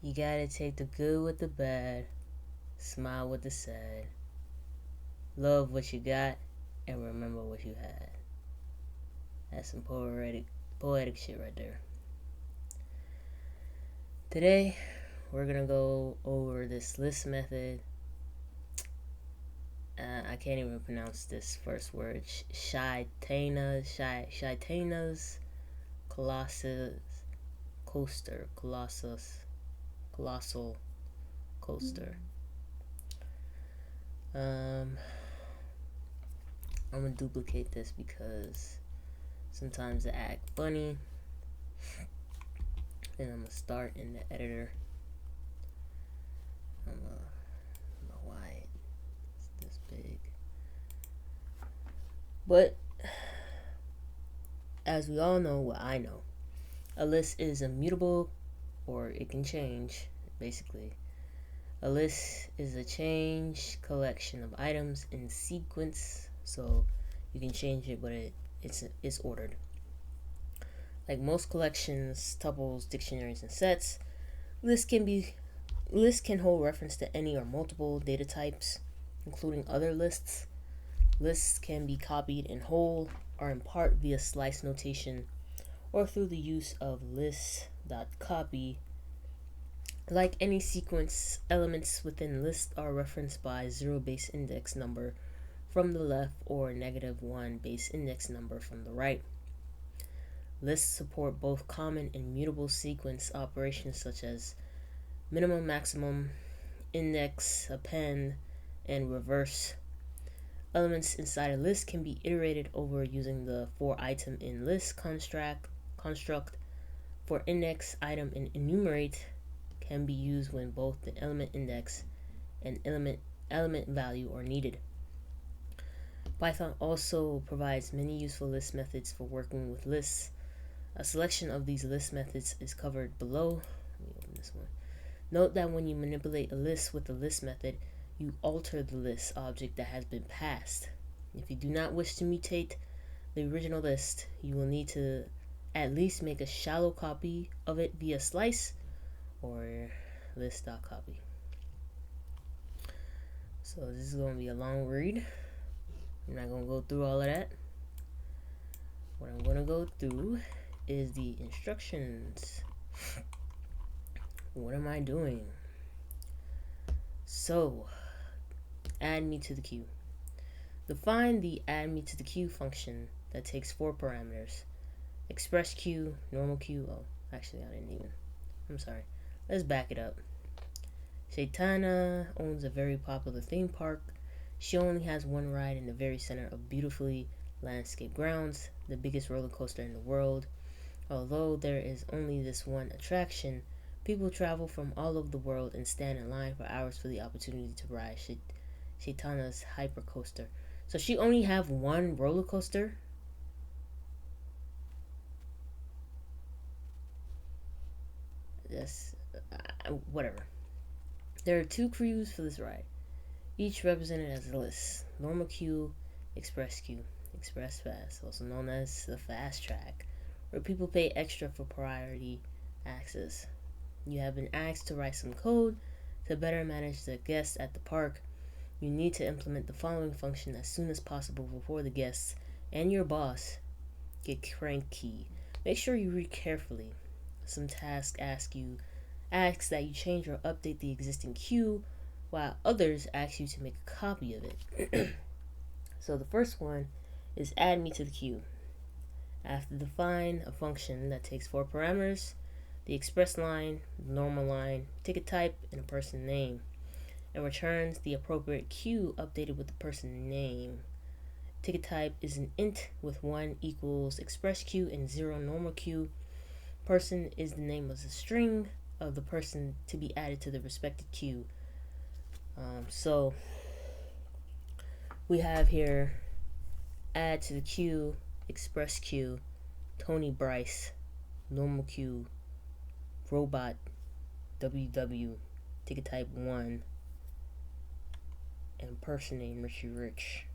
You gotta take the good with the bad, smile with the sad, love what you got, and remember what you had. That's some poetic shit right there. Today, we're gonna go over this list method. I can't even pronounce this first word. Chaitana's Colossal coaster. I'm gonna duplicate this because sometimes it act funny. Then I'm gonna start in the editor. I don't know why it's this big, but as we all know, what I know, a list is immutable, or it can change. Basically, a list is a change collection of items in sequence, so you can change it, but it's ordered. Like most collections, tuples, dictionaries, and sets, lists can hold reference to any or multiple data types, including other lists. Lists can be copied in whole or in part via slice notation or through the use of list.copy. Like any sequence, elements within lists are referenced by 0 base index number from the left or -1 base index number from the right. Lists support both common and mutable sequence operations such as minimum, maximum, index, append, and reverse. Elements inside a list can be iterated over using the for-item in list construct. For index, item, and enumerate can be used when both the element index and element value are needed. Python also provides many useful list methods for working with lists. A selection of these list methods is covered below. Let me open this one. Note that when you manipulate a list with the list method, you alter the list object that has been passed. If you do not wish to mutate the original list, you will need to at least make a shallow copy of it via slice or list.copy. So this is going to be a long read. I'm not going to go through all of that. What I'm going to go through is the instructions. What am I doing? So, add me to the queue. Define the add me to the queue function that takes 4 parameters. Express queue, normal queue. Oh, actually I didn't even. I'm sorry. Let's back it up. Chaitana owns a very popular theme park. She only has one ride in the very center of beautifully landscaped grounds, the biggest roller coaster in the world. Although there is only this one attraction, people travel from all over the world and stand in line for hours for the opportunity to ride Chaitana's hyper coaster. So she only have one roller coaster? That's whatever. There are 2 queues for this ride, each represented as a list: normal queue, express queue, express fast, also known as the fast track, where people pay extra for priority access. You have been asked to write some code to better manage the guests at the park. You need to implement the following function as soon as possible before the guests and your boss get cranky. Make sure you read carefully. Some tasks ask that you change or update the existing queue, while others ask you to make a copy of it. So the first one is add me to the queue. I have to define a function that takes 4 parameters: the express line, the normal line, ticket type, and a person name, and returns the appropriate queue updated with the person name. Ticket type is an int with 1 equals express queue and 0 normal queue. Person is the name of the string of the person to be added to the respected queue. So we have here add to the queue, express queue, Tony Bryce, normal queue, robot, WW, ticket type 1, and person name Richie Rich.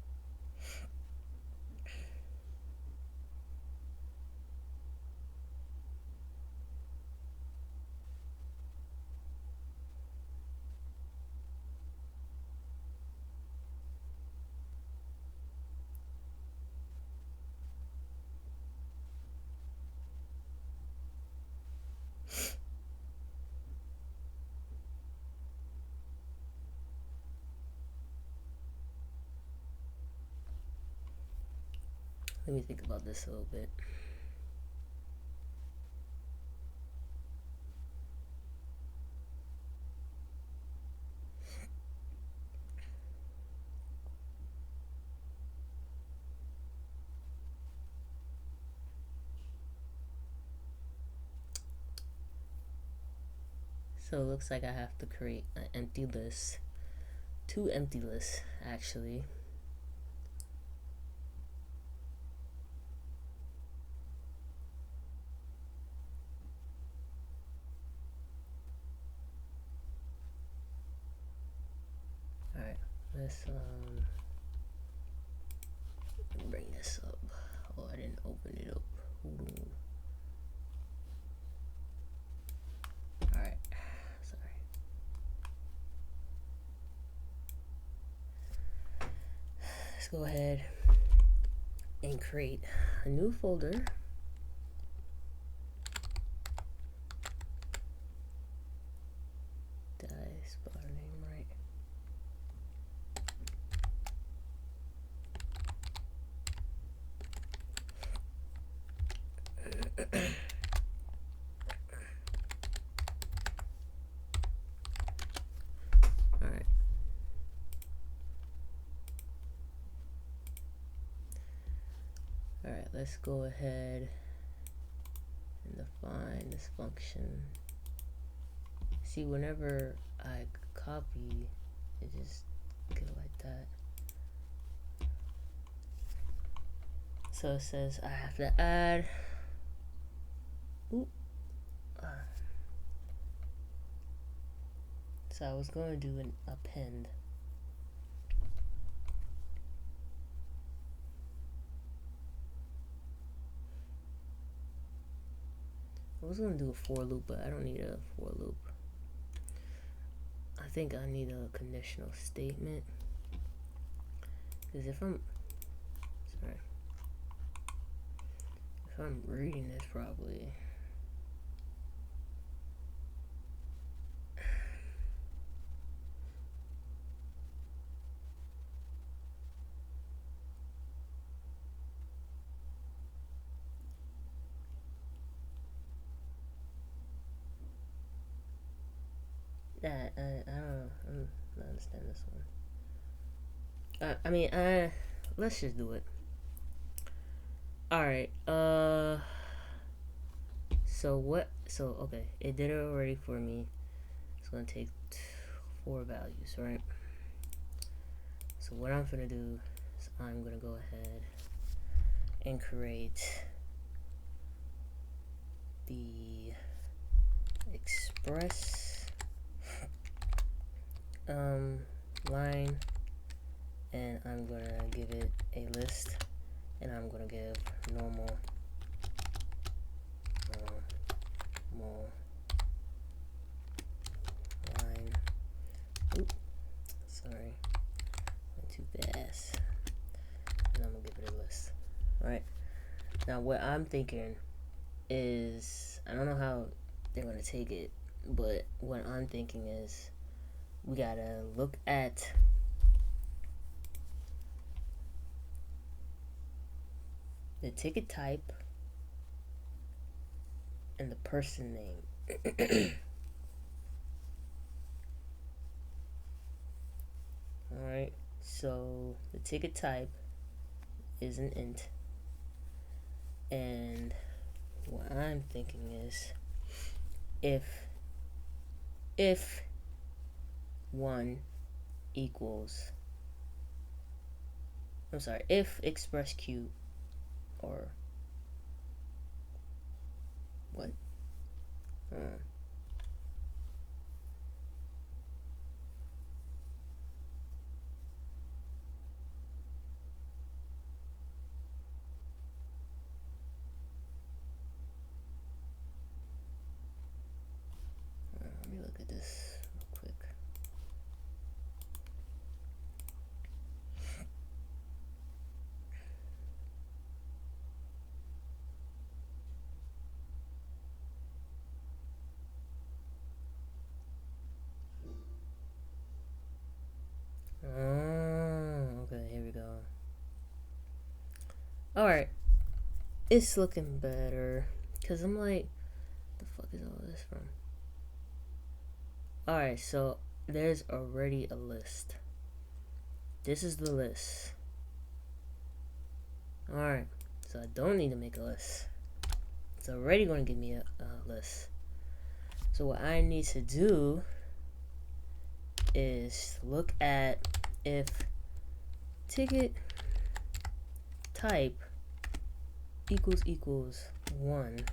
Let me think about this a little bit. So it looks like I have to create an empty list. 2 empty lists, actually. Alright, let's bring this up. Oh, I didn't open it up. Alright, sorry. Let's go ahead and create a new folder. Did I spell her name right? Alright. Alright, let's go ahead and define this function. See, whenever I copy, it just go like that. So it says I have to add. So I was going to do an append. I was going to do a for loop, but I don't need a for loop. I think I need a conditional statement. Because if I'm reading this properly, I don't know. I'm not understand this one. Let's just do it. Alright, okay, it did it already for me. It's gonna take 4 values, right? So what I'm gonna do is I'm gonna go ahead and create the express line, and I'm gonna give it a list, and I'm gonna give normal line. Oops, sorry, went too fast. And I'm gonna give it a list. Alright, now what I'm thinking is, I don't know how they're gonna take it, but what I'm thinking is we gotta look at the ticket type and the person name. Alright, so the ticket type is an int, and what I'm thinking is if 1 equals, if express q, or what? Let me look at this real quick. Okay, here we go. Alright, It's looking better. Because I'm like, the fuck is all this from? Alright, so there's already a list. This is the list. Alright, so I don't need to make a list. It's already going to give me a list. So what I need to do is look at if ticket type equals 1.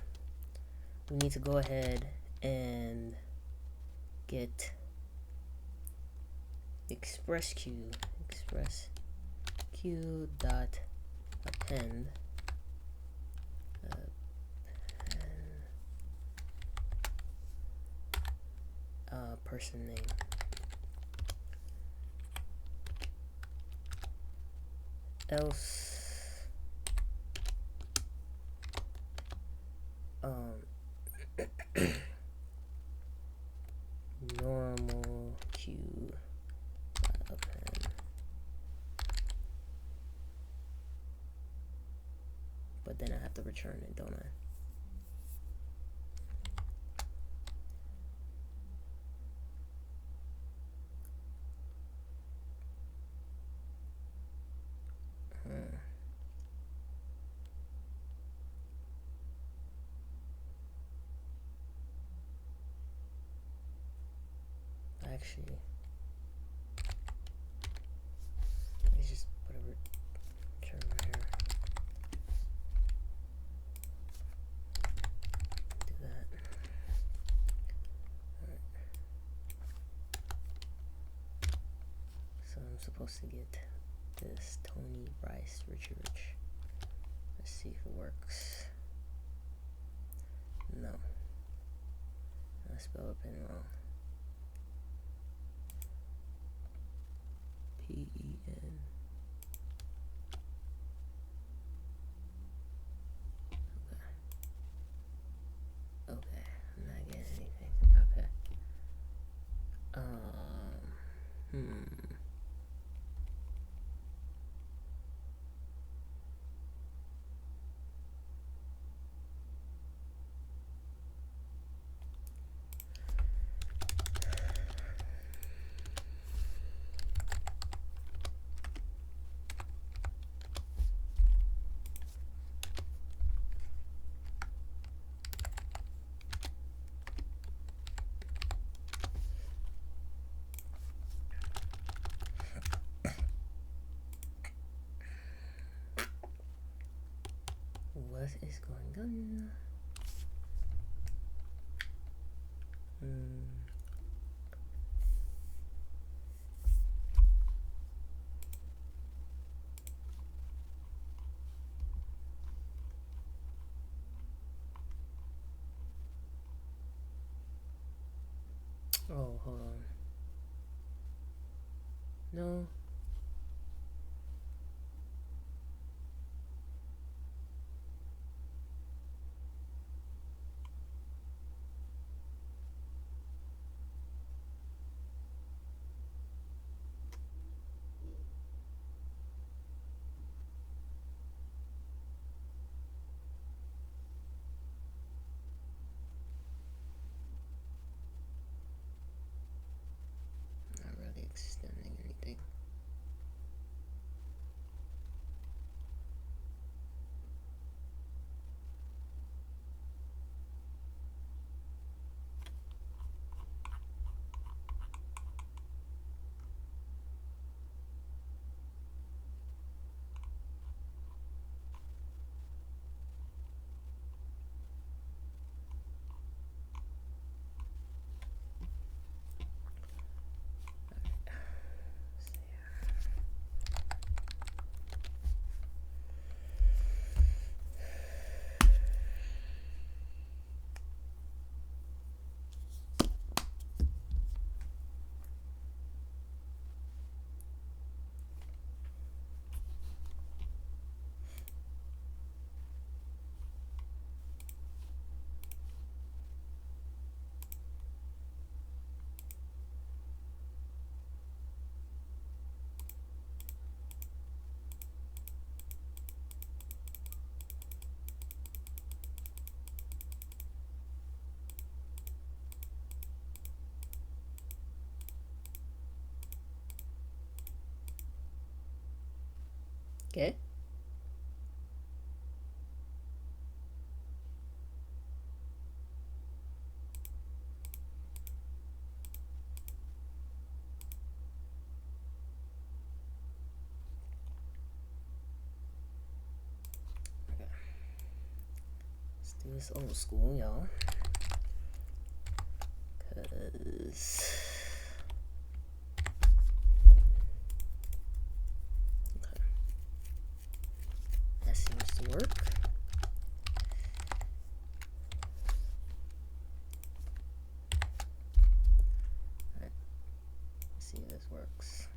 We need to go ahead and get express q dot append person name. Else normal q append. But then I have to return it, don't I? Actually, let's just put a return right here. Do that. Alright. So I'm supposed to get this Tony Rice Richard. Let's see if it works. No. I spelled it wrong. P-E-N. Okay, I'm not getting anything. Okay. What is going on? Oh, hold on. No. Not really extending anything. Okay. Let's do this old school, y'all. Cause okay. That seems to work. Alright. Let's see if this works.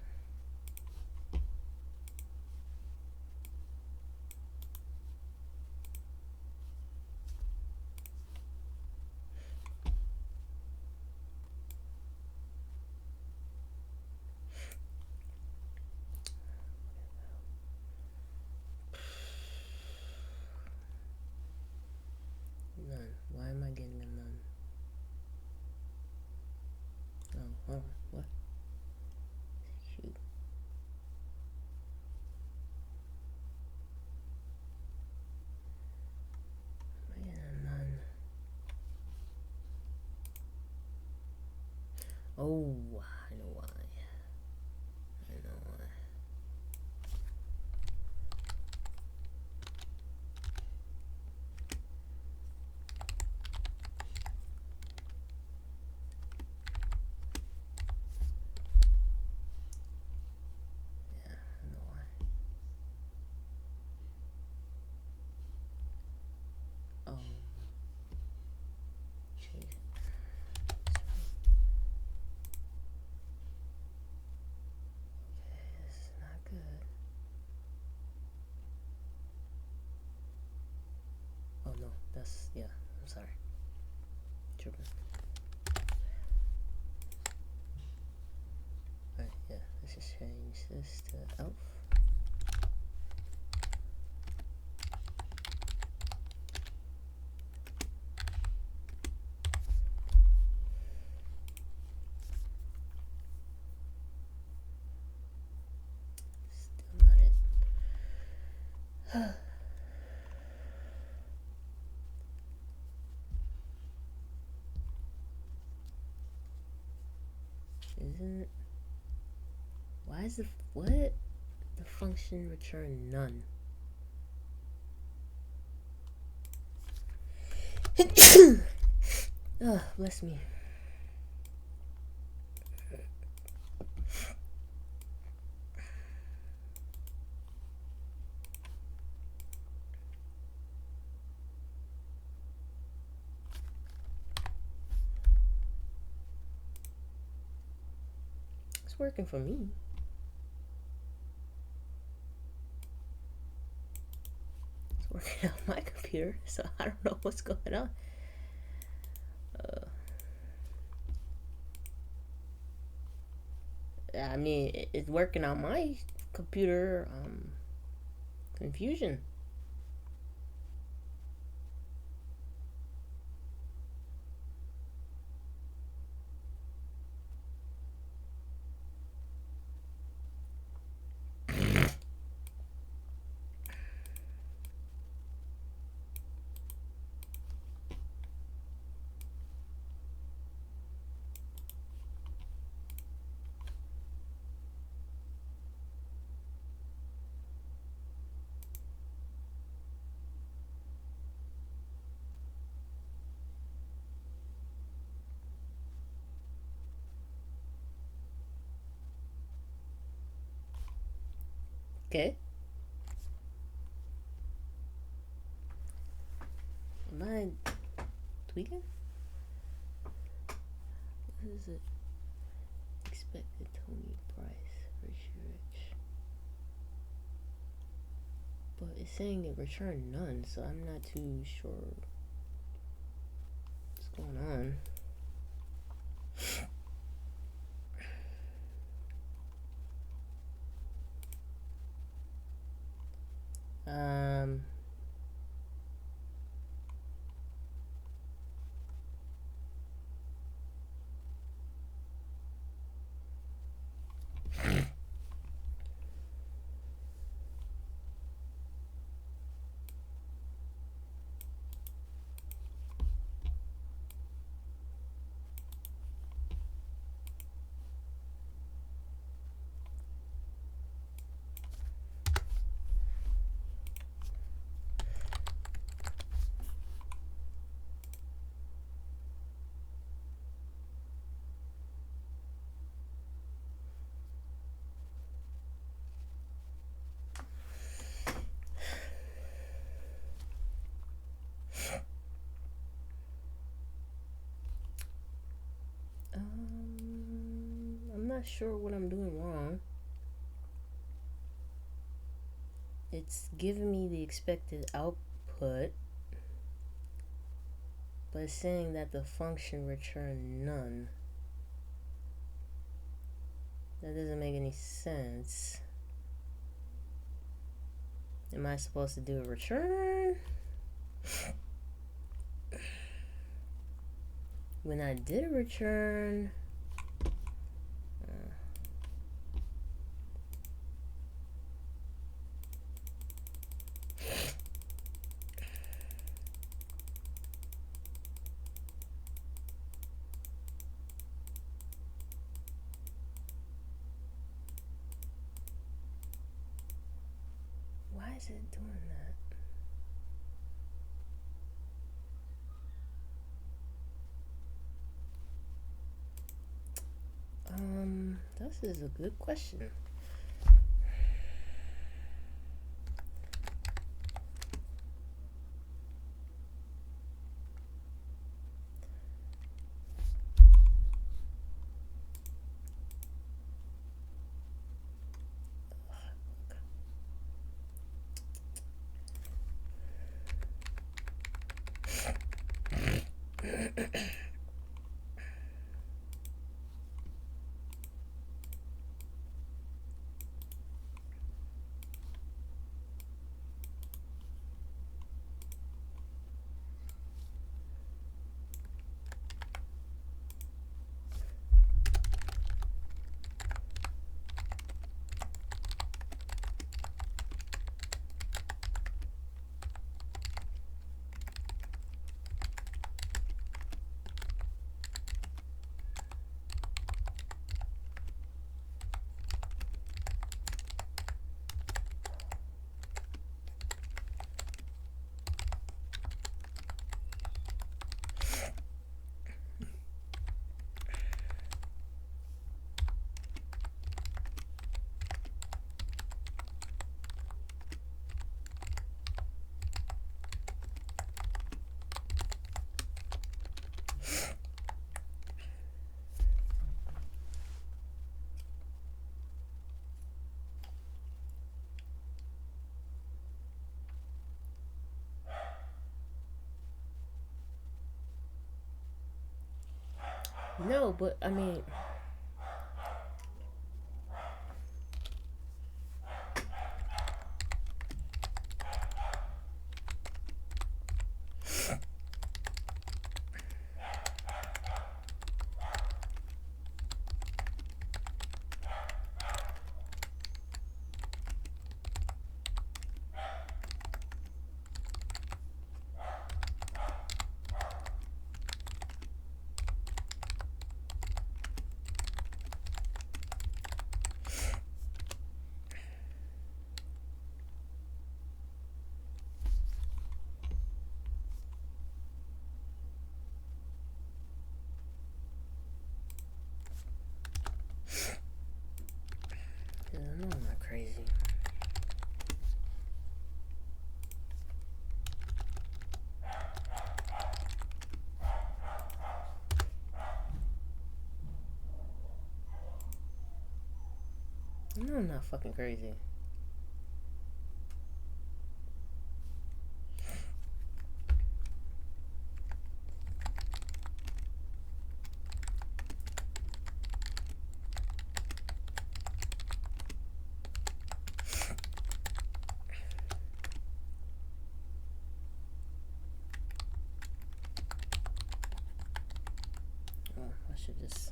None. Why am I getting a none? Oh, hold on. What? Shoot. Am I getting a none? Oh, I know why. I know why. Yeah, I know why. Change it. Okay, this is not good. Oh no, that's, yeah, I'm sorry. Tripping. Alright, yeah, let's just change this to elf. Still not it. Isn't, why is what? The function return none. Oh, bless me. It's working for me. It's working on my computer, so I don't know what's going on. I mean, it's working on my computer. Confusion. Okay. Am I tweaking? What is it? Expected Tony price. Rich. But it's saying it returned none, so I'm not too sure what's going on. not sure what I'm doing wrong. It's giving me the expected output, but it's saying that the function return none. That doesn't make any sense. Am I supposed to do a return? When I did a return, why is it doing that? This is a good question. No, but I mean, I know I'm not crazy. I know I'm not fucking crazy. Oh, I should just.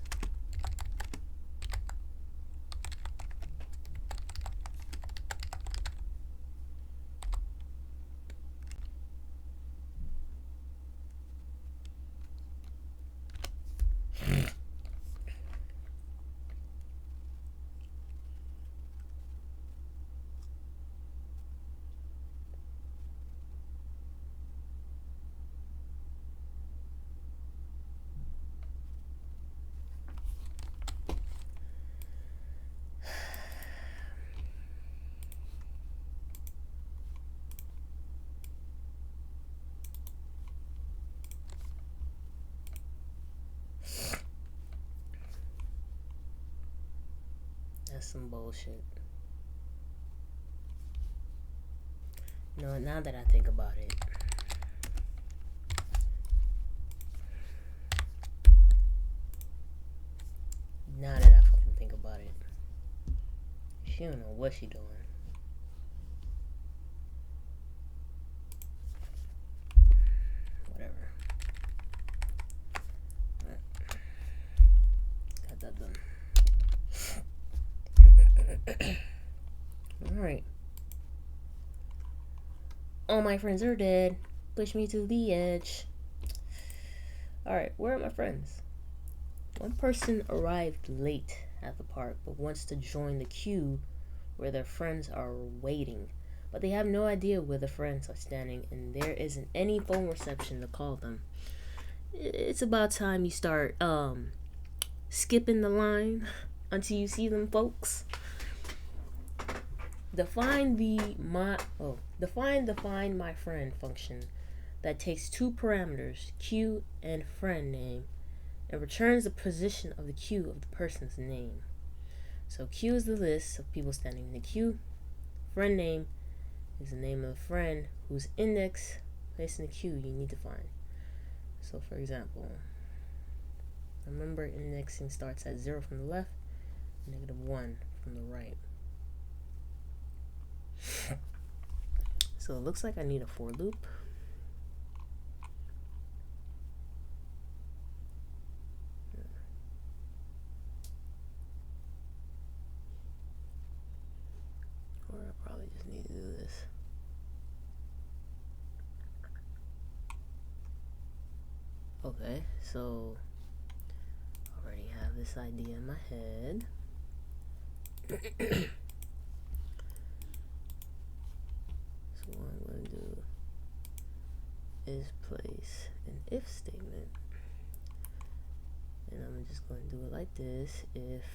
That's some bullshit. You know, now that I think about it, she don't know what she doing. Whatever. Got that done. Alright. All my friends are dead. Push me to the edge. Alright, where are my friends? One person arrived late at the park but wants to join the queue where their friends are waiting. But they have no idea where the friends are standing and there isn't any phone reception to call them. It's about time you start skipping the line until you see them, folks. Define the find my friend function that takes two parameters, queue and friend name, and returns the position of the queue of the person's name. So queue is the list of people standing in the queue. Friend name is the name of the friend whose index placed in the queue you need to find. So for example, remember indexing starts at 0 from the left, -1 from the right. So it looks like I need a for loop. Or I probably just need to do this. Okay, so I already have this idea in my head. So what I'm going to do is place an if statement, and I'm just going to do it like this. If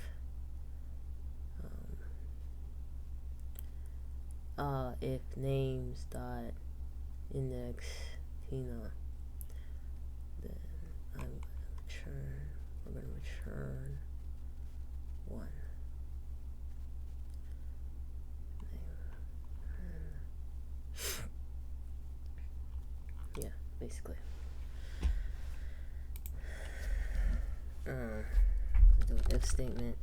names dot index Tina, then we're going to return 1. Yeah, basically. Do an if statement.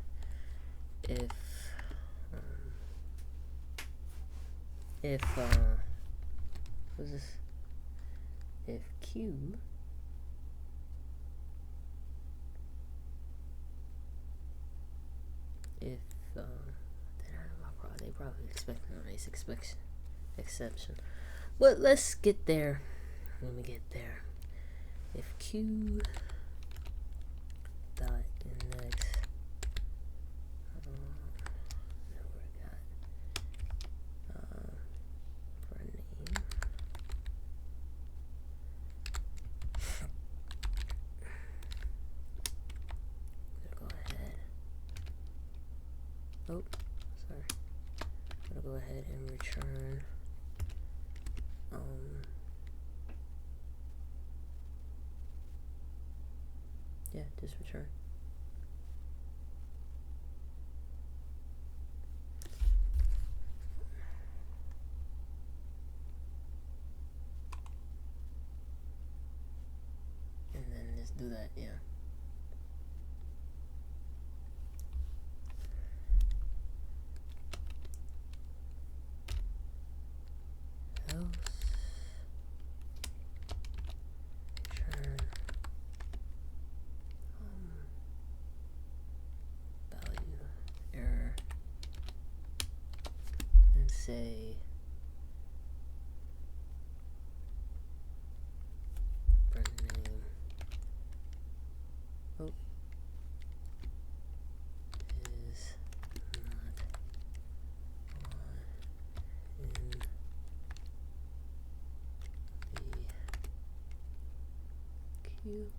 What's this? If Q they probably expecting a race exception. But let's get there when we get there. If Q dot index for a name. Go ahead. Oh, sorry. I'm gonna go ahead and return yeah, just return. And then just do that, yeah. Say friend name is not in the queue.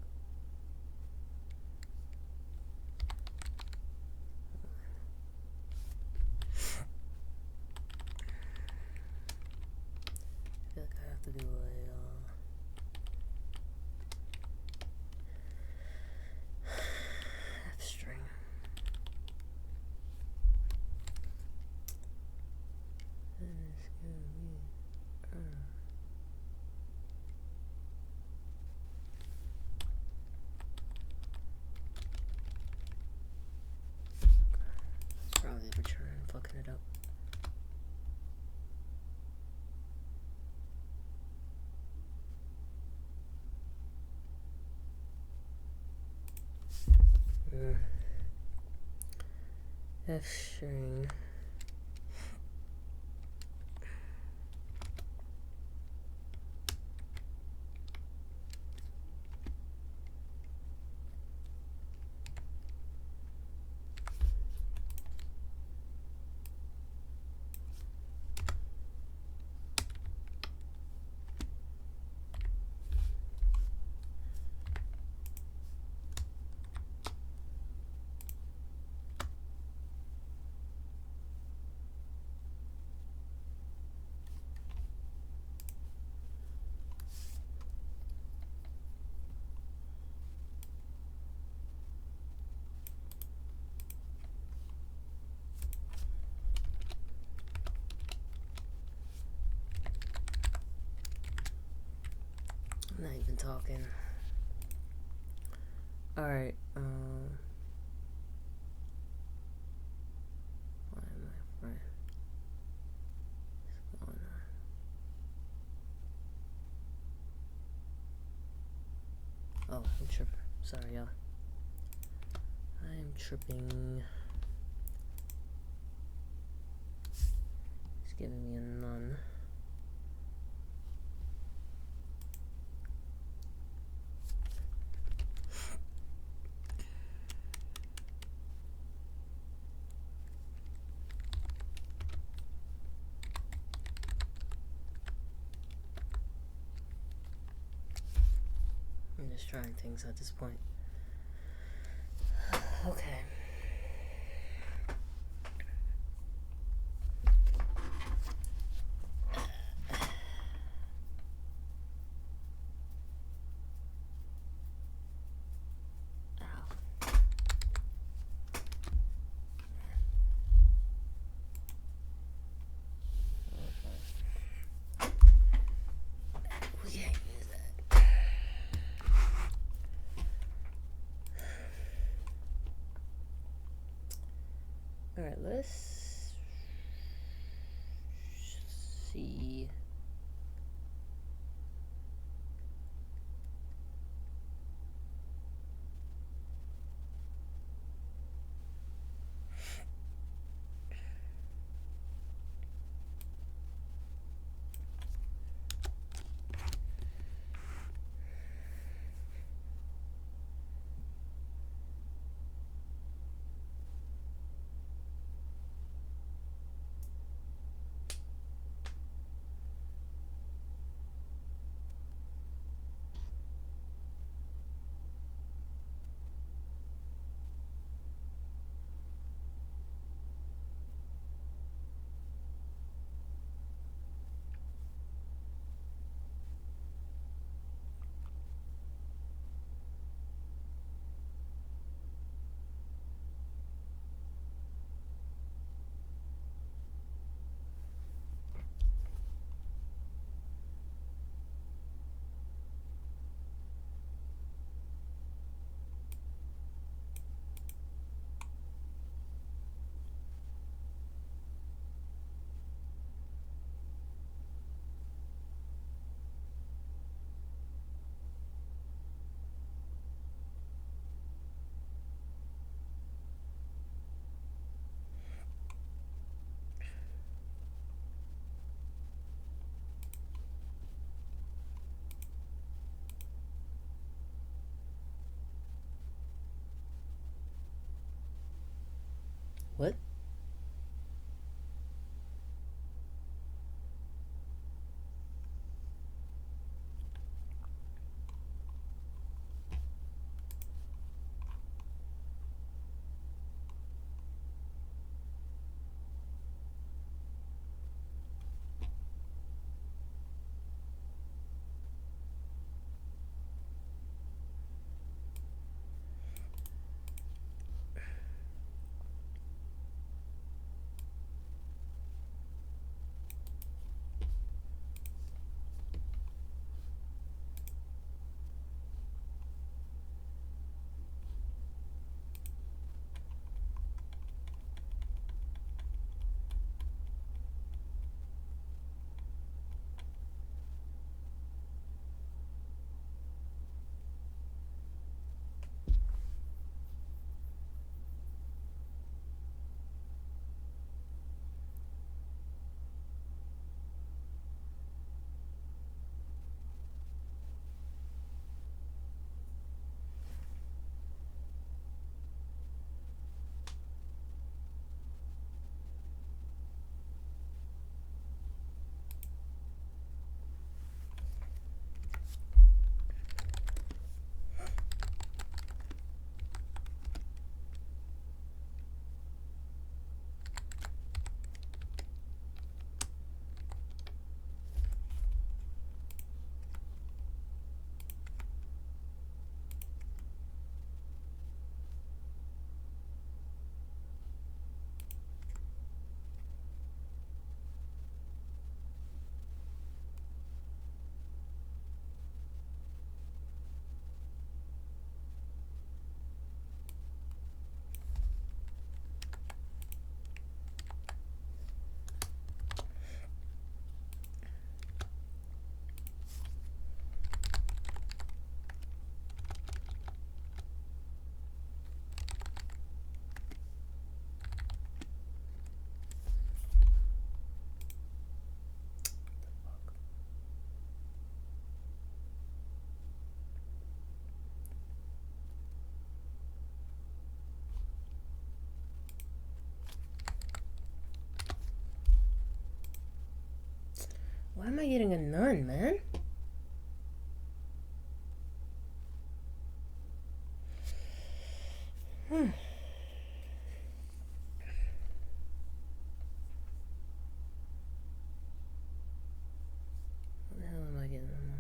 I feel like I have to do a F string. F string. I'm not even talking. Alright, why am I right? What's going on? Oh, I'm tripping. Sorry, y'all. I am tripping. It's giving me a none. I'm just trying things at this point. Okay. We can't use that. Alright, let's see. What? Why am I getting a none, man? What the hell am I getting a none?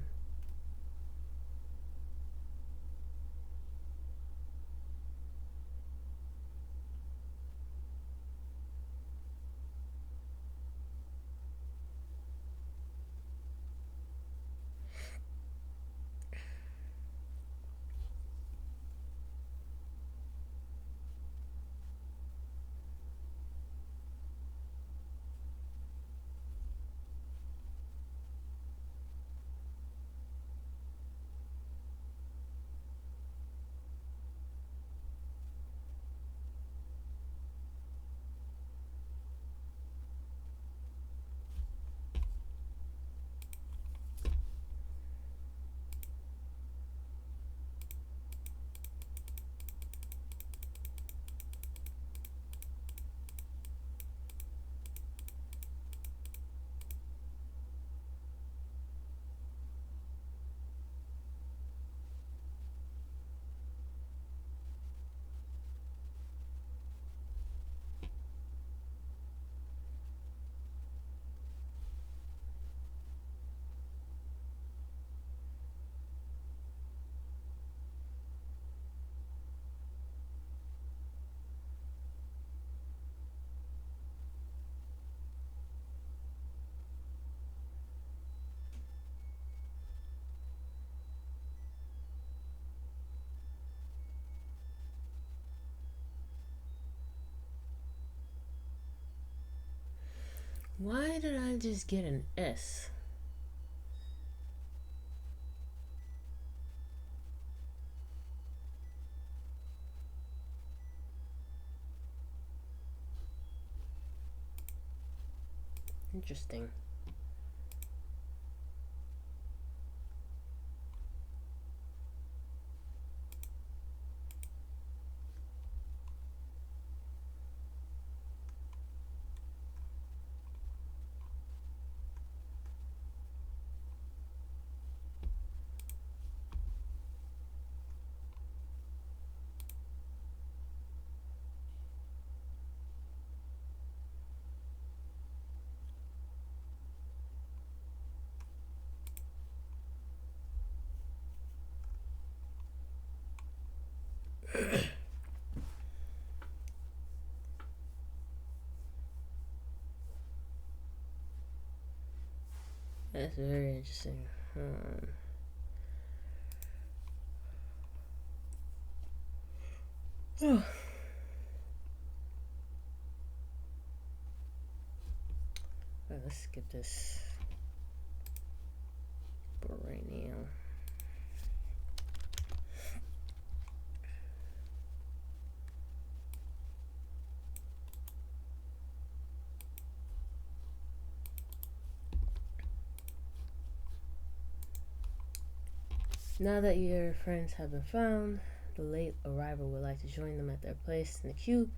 Why did I just get an S? Interesting. That's very interesting. Oh. Alright, let's skip this for right now. Now that your friends have been found, the late arrival would like to join them at their place in the queue.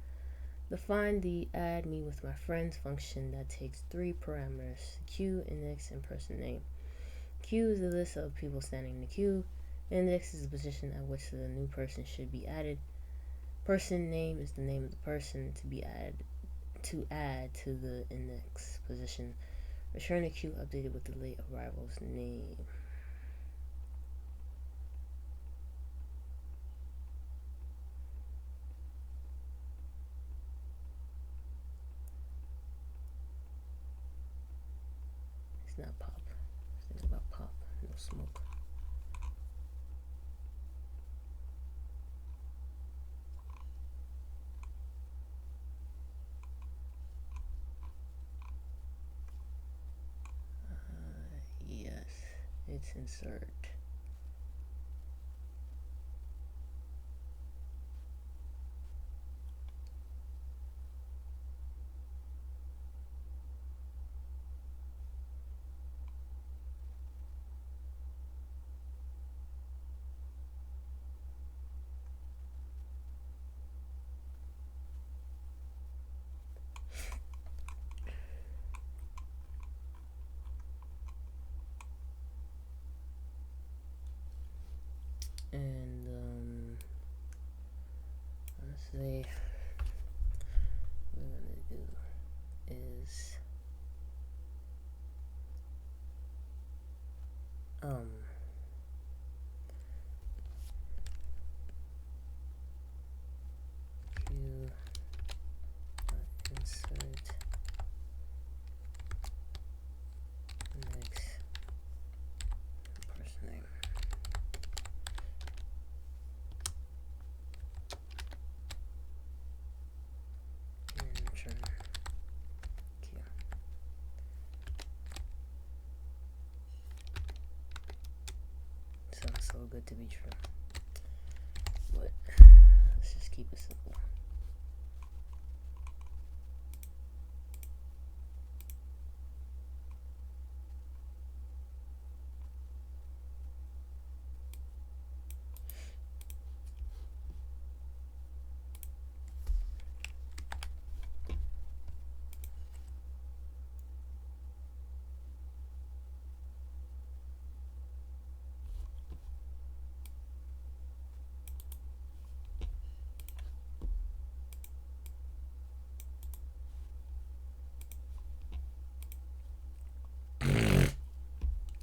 Define the add me with my friends function that takes 3 parameters: queue, index, and person name. Queue is the list of people standing in the queue. Index is the position at which the new person should be added. Person name is the name of the person to be add to the index position. Return the queue updated with the late arrival's name. It's not pop. It's about pop, no smoke. Yes, it's insert. Today, what we're gonna do is you insert next person name. And return Q. Sounds so good to be true. But let's just keep it simple.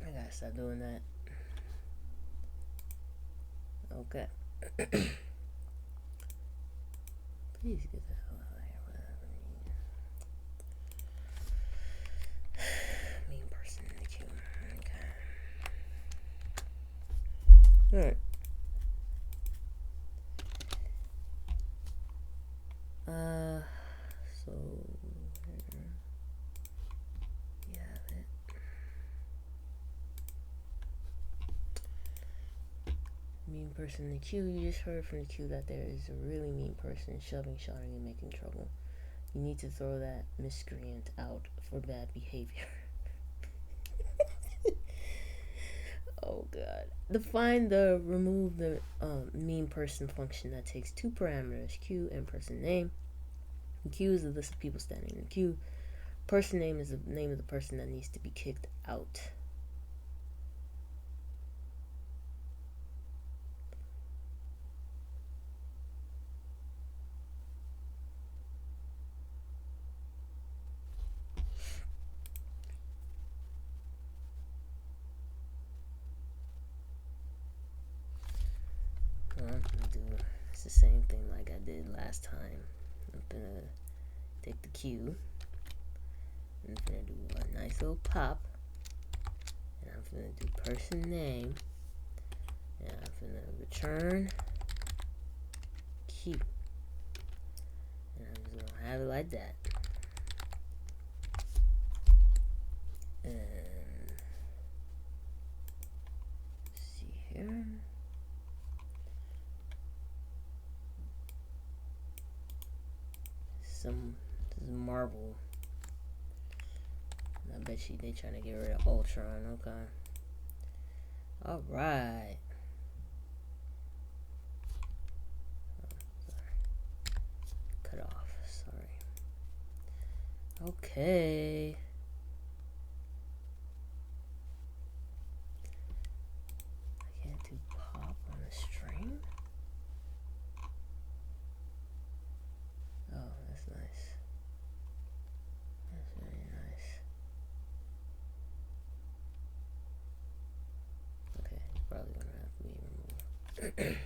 I gotta stop doing that. Okay. Please get the hell out of here. Whatever. Mean person in the queue. Okay. Alright. So here you have it. Mean person in the queue. You just heard from the queue that there is a really mean person shoving, shouting, and making trouble. You need to throw that miscreant out for bad behavior. Oh god. Remove the mean person function that takes two parameters, queue and person name. The queue is a list of people standing in the queue. Person name is the name of the person that needs to be kicked out. What I'm gonna do is the same thing like I did last time. I'm gonna take the queue. I'm gonna do a nice little pop. And I'm gonna do person name. And I'm gonna return queue. And I'm just gonna have it like that. And let's see here. This is Marvel. I bet you they trying to get rid of Ultron. Okay. All right. Oh, sorry. Cut off. Sorry. Okay. I can't do pop on the string. Oh, that's nice. That's very nice. Okay, probably gonna have to be removed.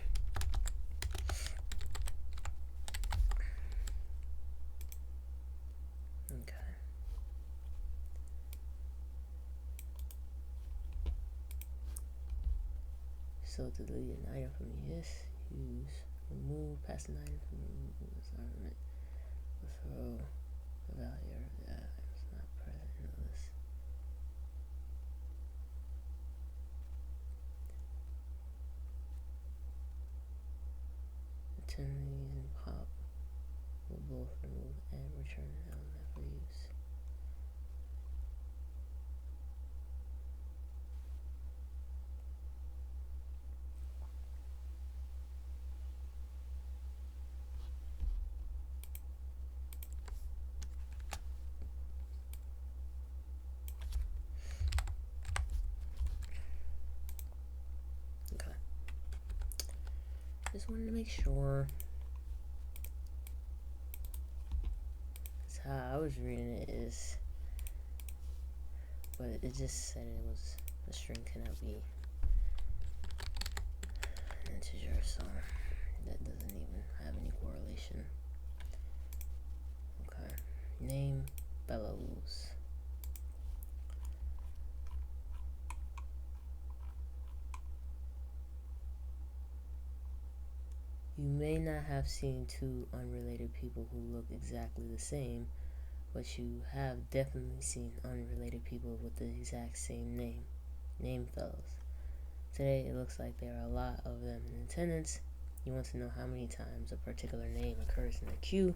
Okay. So to delete an item from yes, use remove pass an item from this argument. Throw the value of the item is not present in the list. Return these and pop will both remove and return an element for use. Okay. Just wanted to make sure. was reading it is, but it just said it was a string cannot be an integer, so that doesn't even have any correlation. Okay, name bellows. You may not have seen two unrelated people who look exactly the same, but you have definitely seen unrelated people with the exact same name. Name fellows. Today it looks like there are a lot of them in attendance. You want to know how many times a particular name occurs in the queue.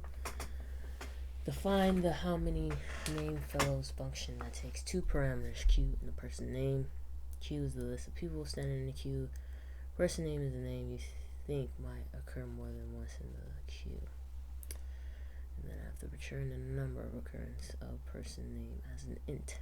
Define the how many name fellows function that takes two parameters, queue and the person name. Queue is the list of people standing in the queue. Person name is the name you think might occur more than once in the queue. And then I have to return the number of occurrence of person name as an int.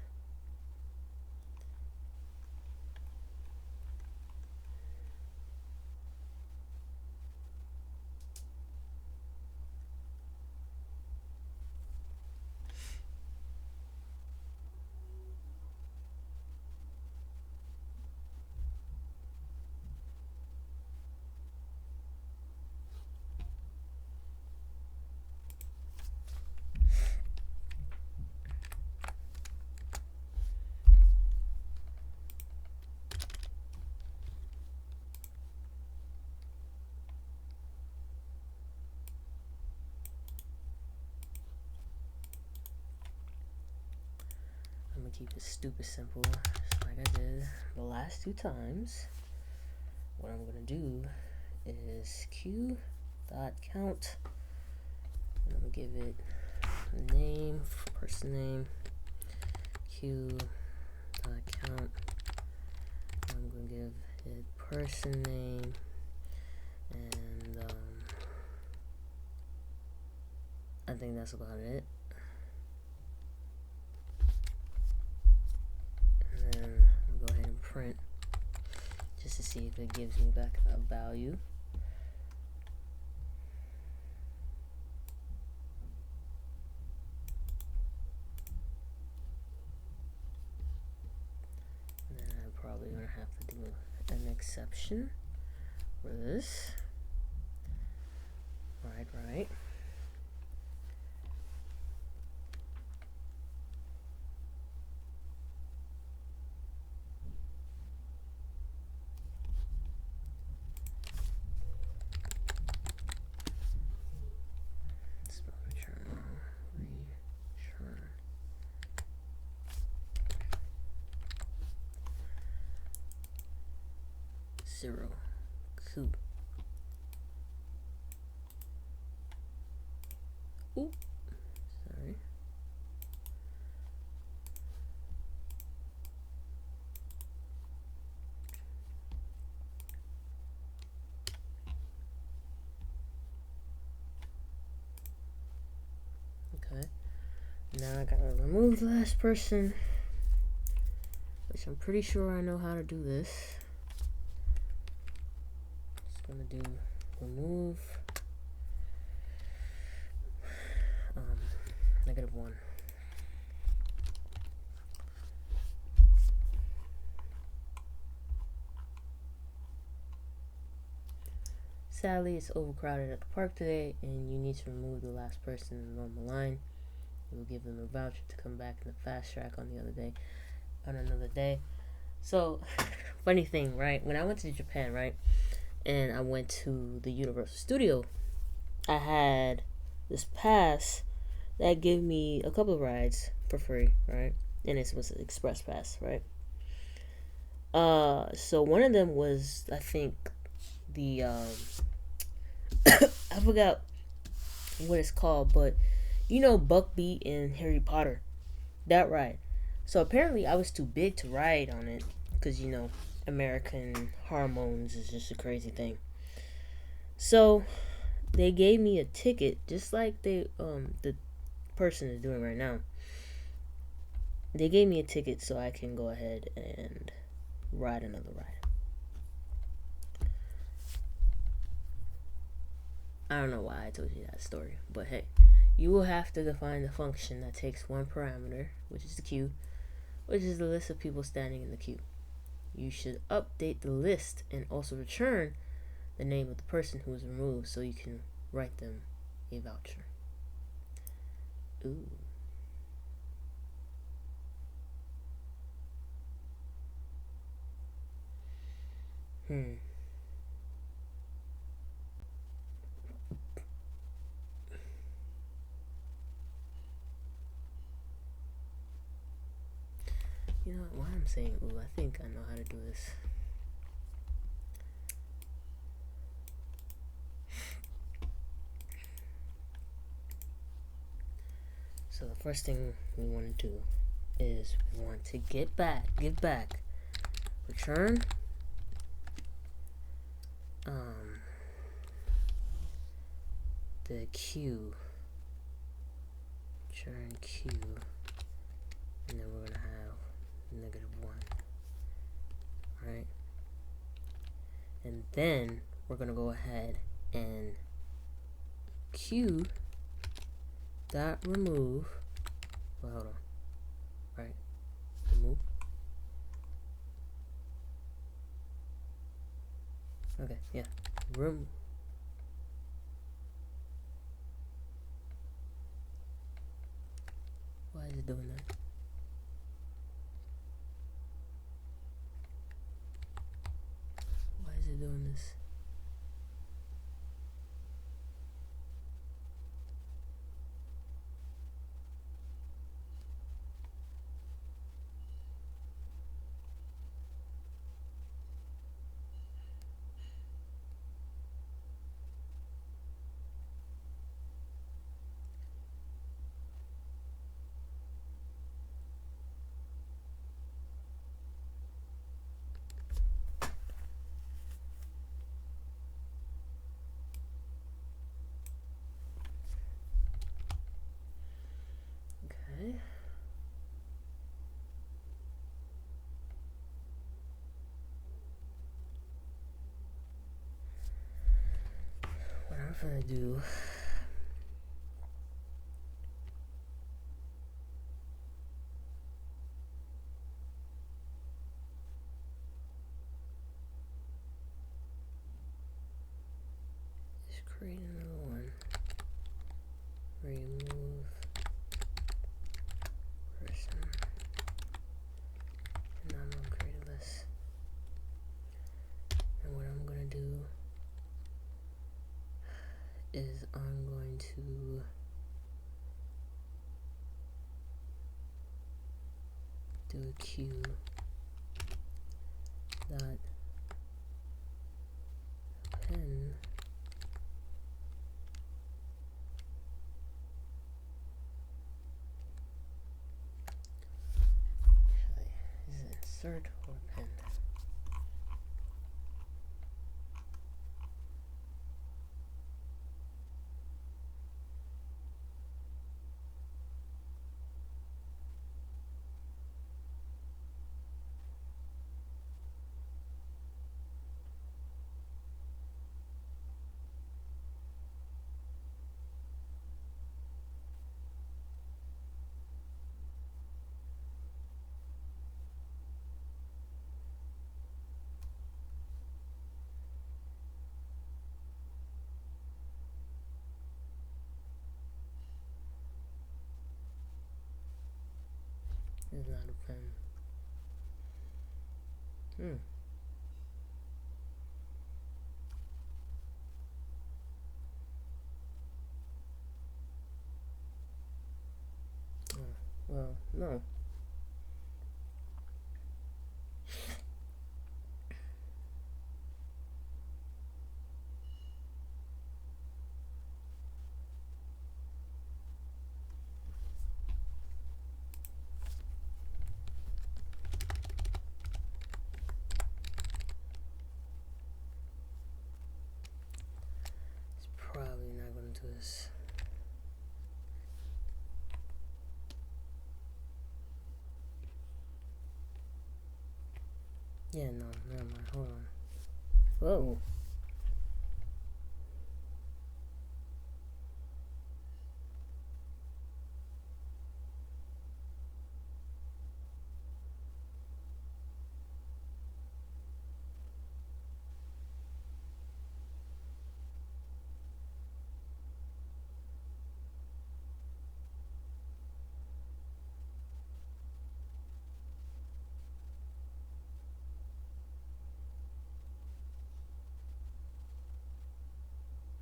I'm gonna keep it stupid simple, just like I did the last two times. What I'm gonna do is q.count, and I'm gonna give it a name, person name, q.count. I'm gonna give it person name, and I think that's about it. And then I'm gonna go ahead and print just to see if it gives me back a value. And then I'm probably gonna have to do an exception for this. Right. Zero. Cool. Ooh. Sorry. Okay. Now I gotta remove the last person, which I'm pretty sure I know how to do this. Just gonna do remove -1. Sadly, it's overcrowded at the park today, and you need to remove the last person in the normal line. You will give them a voucher to come back in the fast track on another day. So, funny thing, right? When I went to Japan, right, and I went to the Universal Studio, I had this pass that gave me a couple of rides for free, right? And it was an express pass, right? So one of them was, I think, the I forgot what it's called, but you know Buckbeat in Harry Potter, that ride. So apparently I was too big to ride on it because you know American hormones is just a crazy thing. So they gave me a ticket, just like the person is doing right now. They gave me a ticket so I can go ahead and ride another ride. I don't know why I told you that story, but hey, you will have to define the function that takes one parameter, which is the queue, which is the list of people standing in the queue. You should update the list and also return the name of the person who was removed so you can write them a voucher. Ooh. You know why I'm saying ooh, I think I know how to do this. So the first thing we want to do is we want to give back, return the queue, return queue, and then we're gonna have -1, right? And then we're gonna go ahead and queue dot remove. Well, hold on, right? Remove. Okay, yeah. Why is it doing that? Why is it doing this? Okay. What I'm gonna do is create another one. Remove person. And now I'm gonna create a list. And what I'm gonna do is I'm going to do a queue dot pen is it insert or pen? It's not a pen. Oh, well, no. It's probably not gonna do this. Yeah, no, never mind. Hold on. Whoa.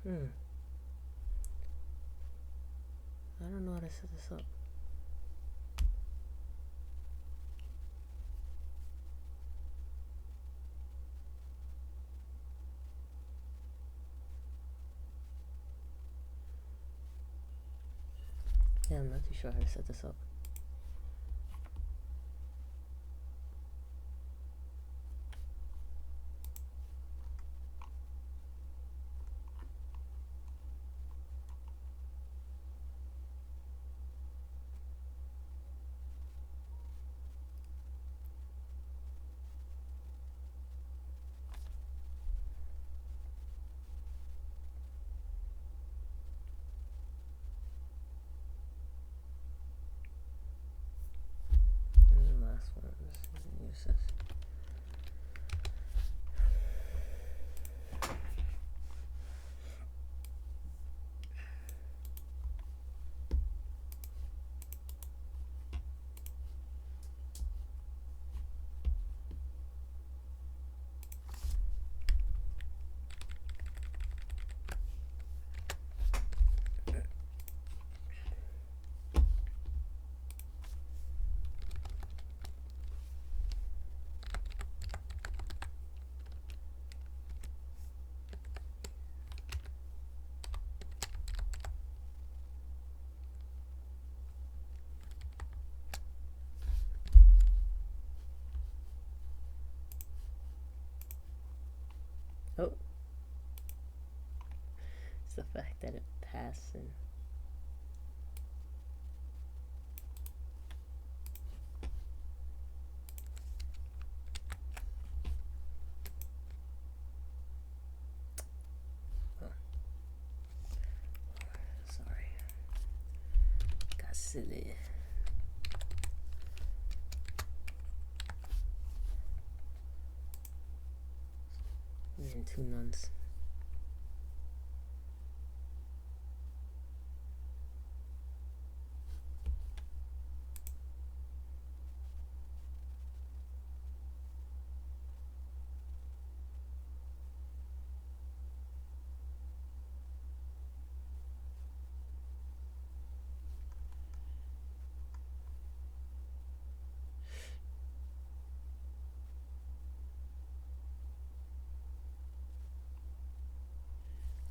I don't know how to set this up. Yeah, I'm not too sure how to set this up. And the last one is use this. Oh, it's the fact that it passed and sorry, got silly. And 2 nuns.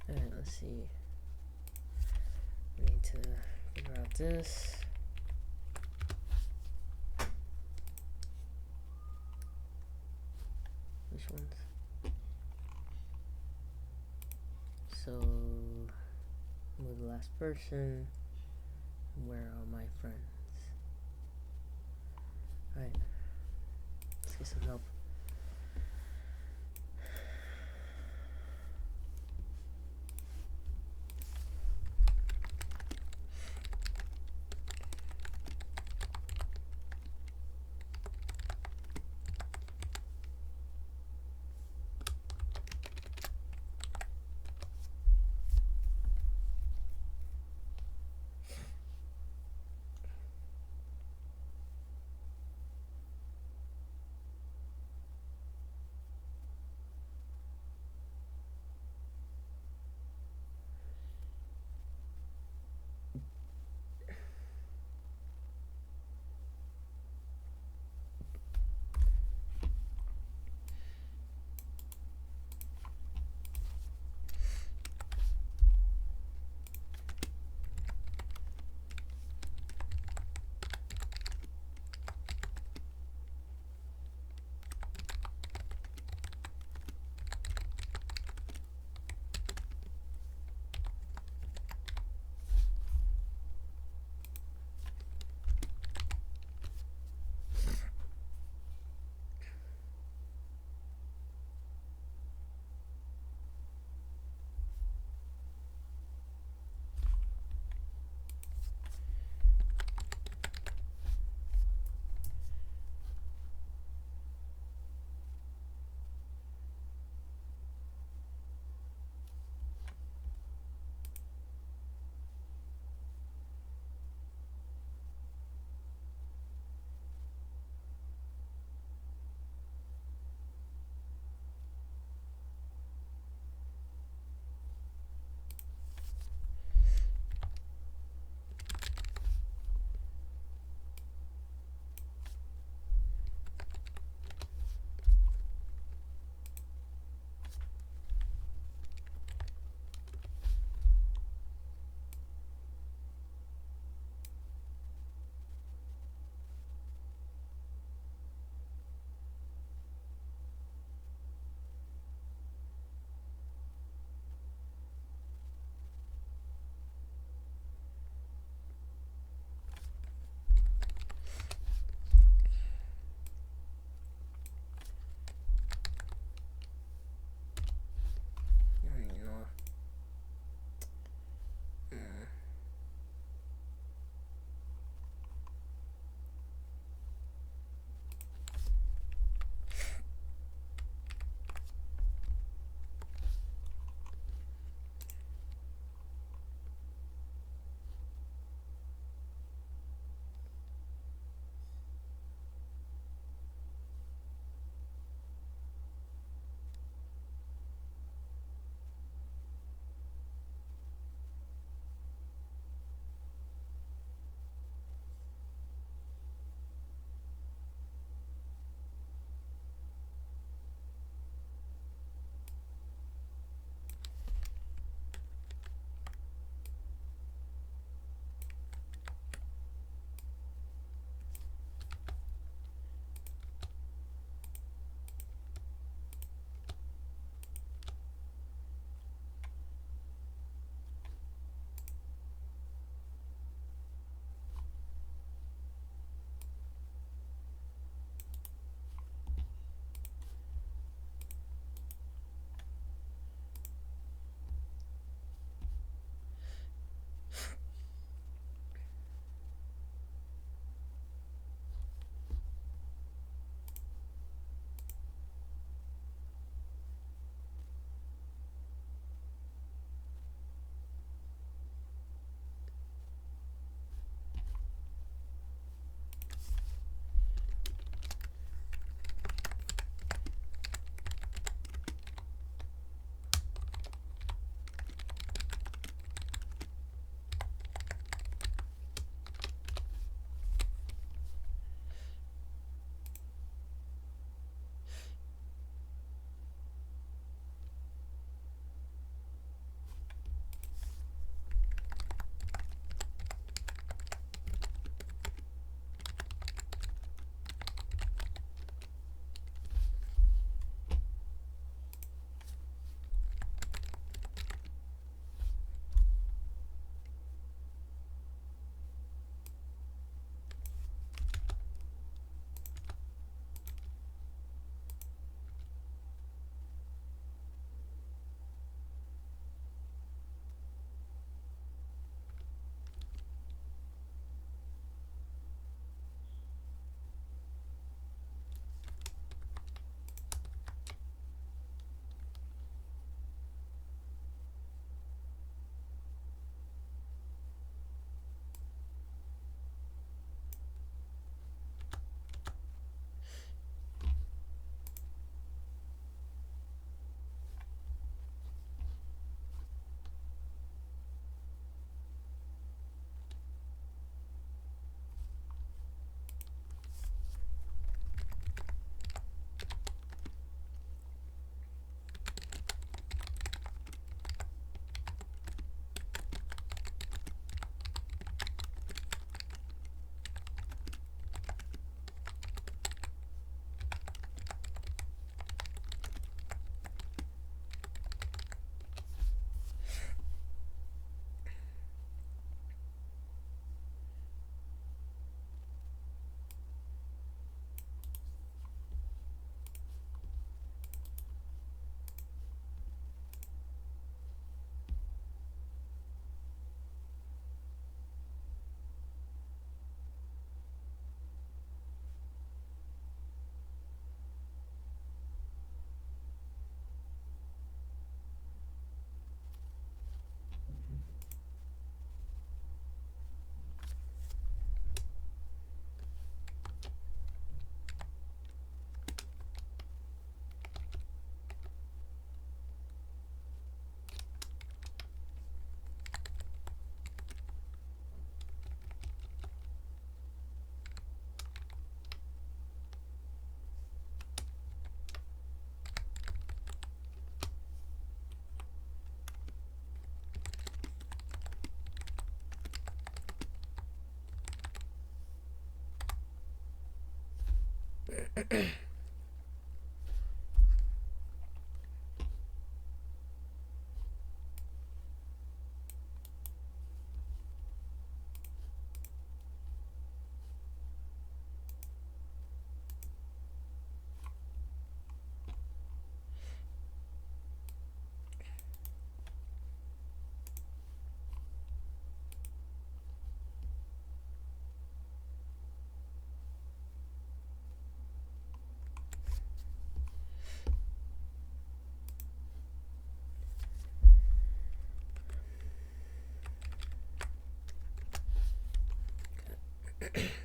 Alright, let's see. We need to figure out this. Which ones? So, move the last person. Where are my friends? Alright, let's get some help.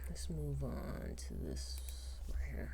Let's move on to this right here.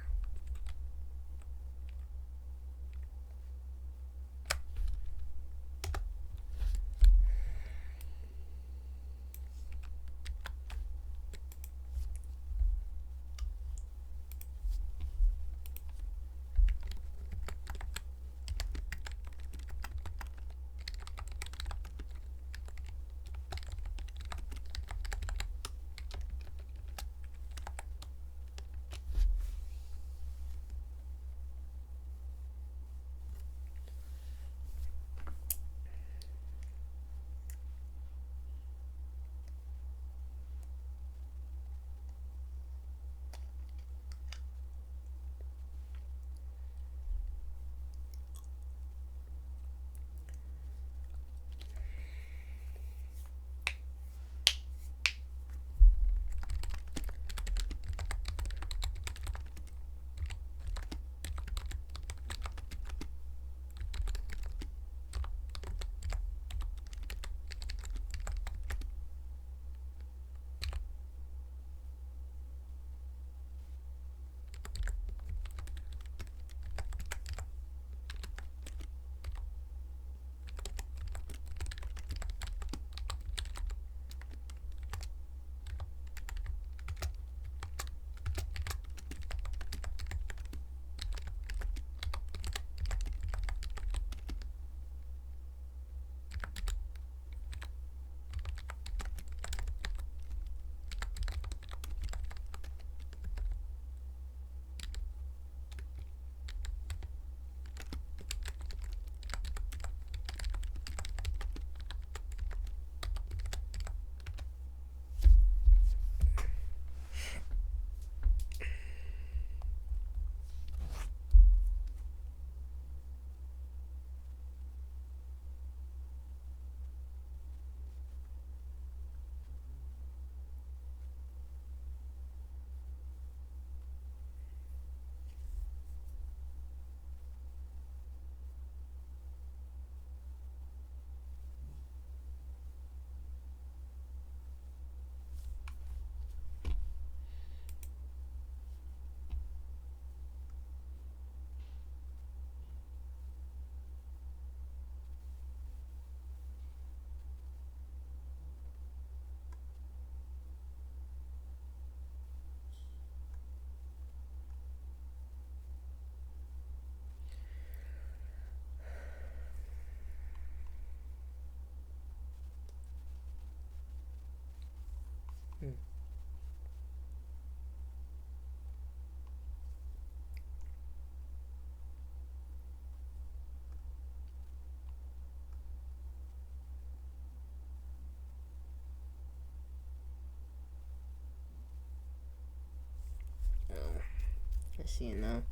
I see it now.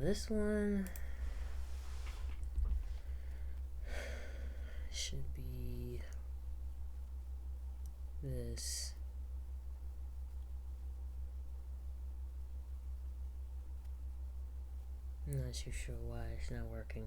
this one should be this. I'm not too sure why it's not working.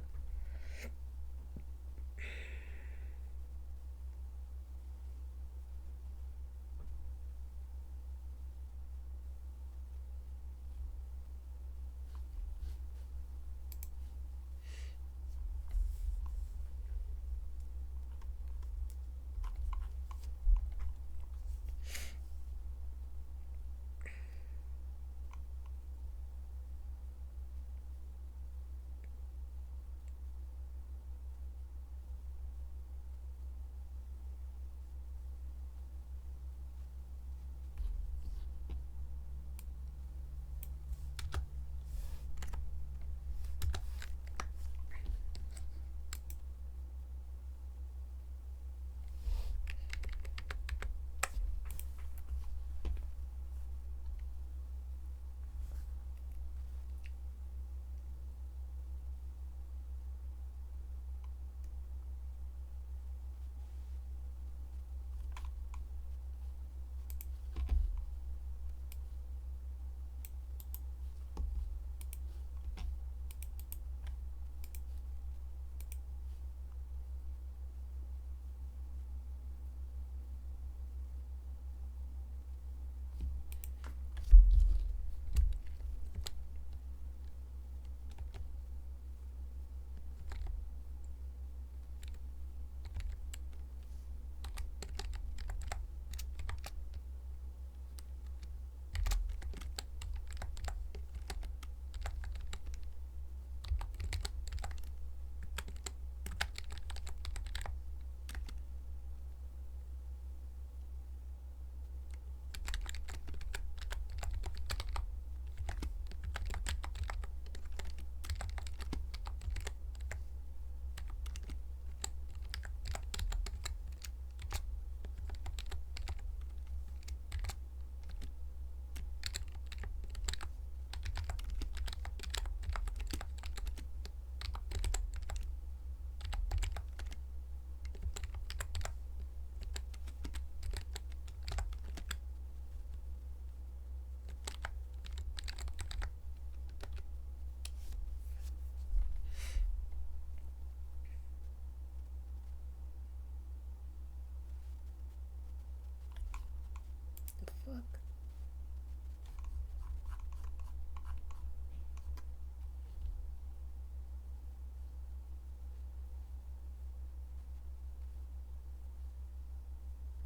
Fuck.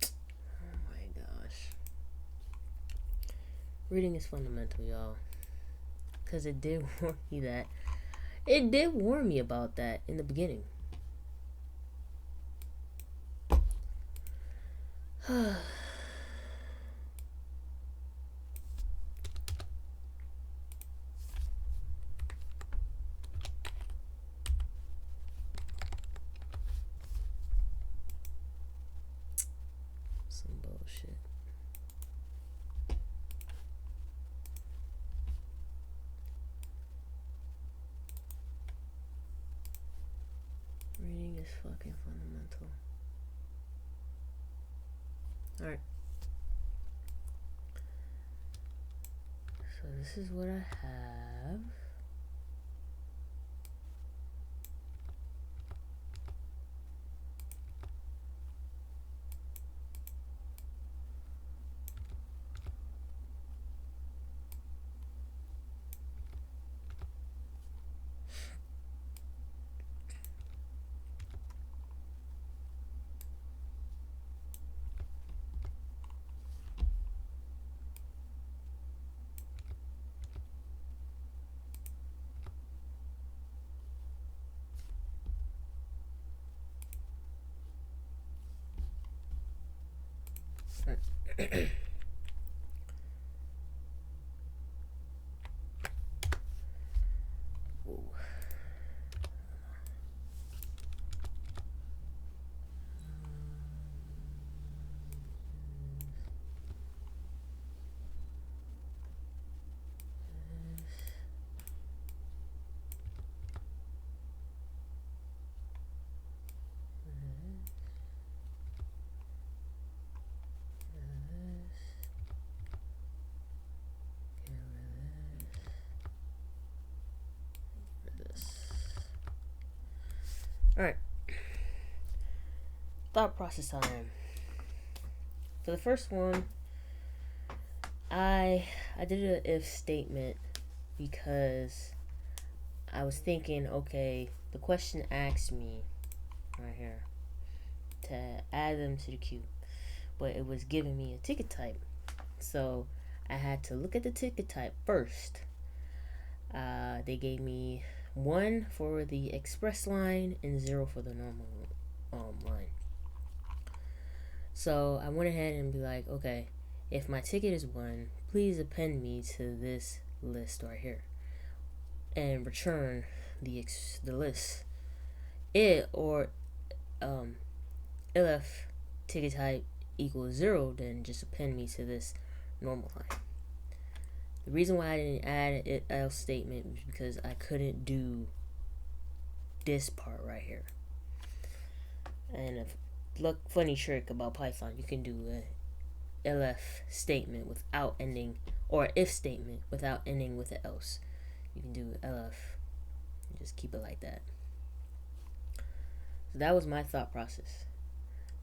Oh my gosh. Reading is fundamental, y'all. Because it did warn me that. It did warn me about that in the beginning. Some bullshit. Reading is fucking fundamental. Alright. So this is what I have. Alright, thought process time. For the first one, I did an if statement because I was thinking, okay, the question asked me right here to add them to the queue, but it was giving me a ticket type, so I had to look at the ticket type first. They gave me 1 for the express line and 0 for the normal line. So I went ahead and be like, okay, if my ticket is 1, please append me to this list right here and return the list. If ticket type equals 0, then just append me to this normal line. The reason why I didn't add an else statement was because I couldn't do this part right here. And a funny trick about Python, you can do a elif statement without ending, or if statement without ending with an else. You can do elif and just keep it like that. So that was my thought process.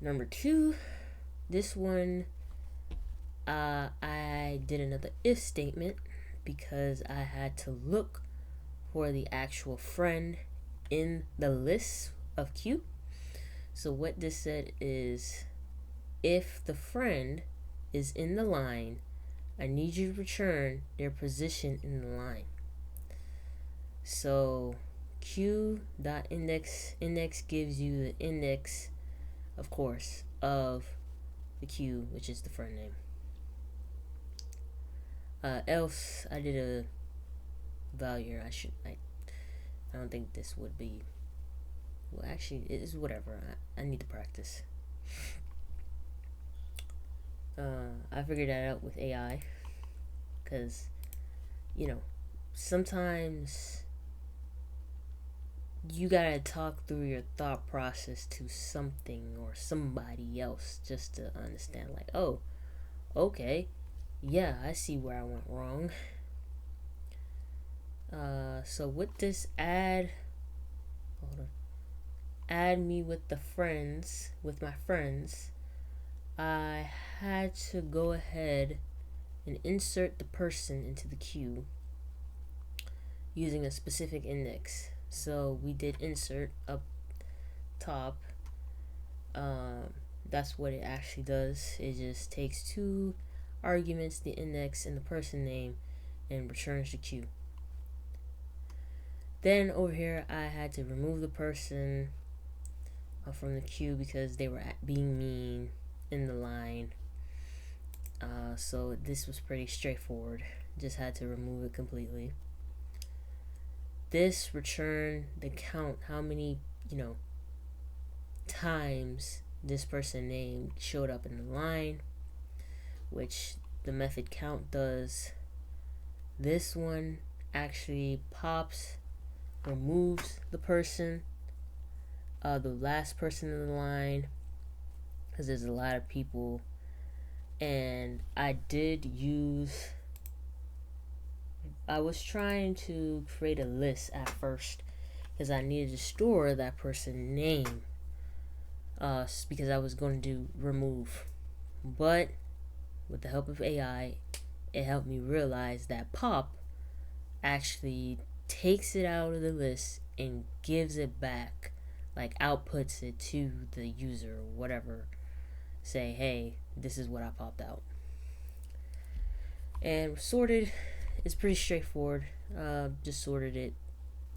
Number 2, this one, I did another if statement because I had to look for the actual friend in the list of queue. So what this said is, if the friend is in the line, I need you to return their position in the line. So queue.index gives you the index, of course, of the queue, which is the friend name. Else, I did a value. I don't think this would be. Well, actually, it is whatever. I need to practice. I figured that out with AI, because, sometimes you gotta talk through your thought process to something or somebody else just to understand, like, oh, okay, yeah, I see where I went wrong. So with this add me with my friends, I had to go ahead and insert the person into the queue using a specific index. So we did insert up top. That's what it actually does. It just takes 2 arguments, the index and the person name, and returns the queue. Then over here, I had to remove the person from the queue because they were being mean in the line. So this was pretty straightforward. Just had to remove it completely. This returned the count, how many, times this person name showed up in the line, which the method count does. This one actually removes the person, the last person in the line, because there's a lot of people. And I was trying to create a list at first because I needed to store that person's name, because I was going to do remove. But with the help of AI, it helped me realize that pop actually takes it out of the list and gives it back, like outputs it to the user or whatever. Say, hey, this is what I popped out. And sorted is pretty straightforward. Just sorted it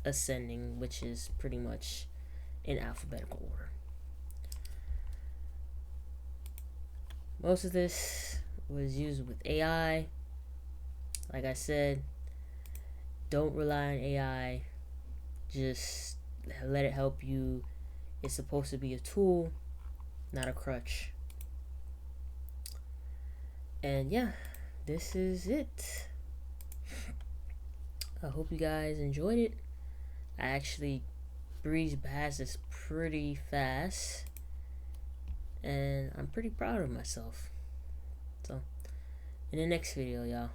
ascending, which is pretty much in alphabetical order. Most of this was used with AI. Like I said, don't rely on AI. Just let it help you. It's supposed to be a tool, not a crutch. And yeah, this is it. I hope you guys enjoyed it. I actually breezed past this pretty fast, and I'm pretty proud of myself. So, in the next video, y'all.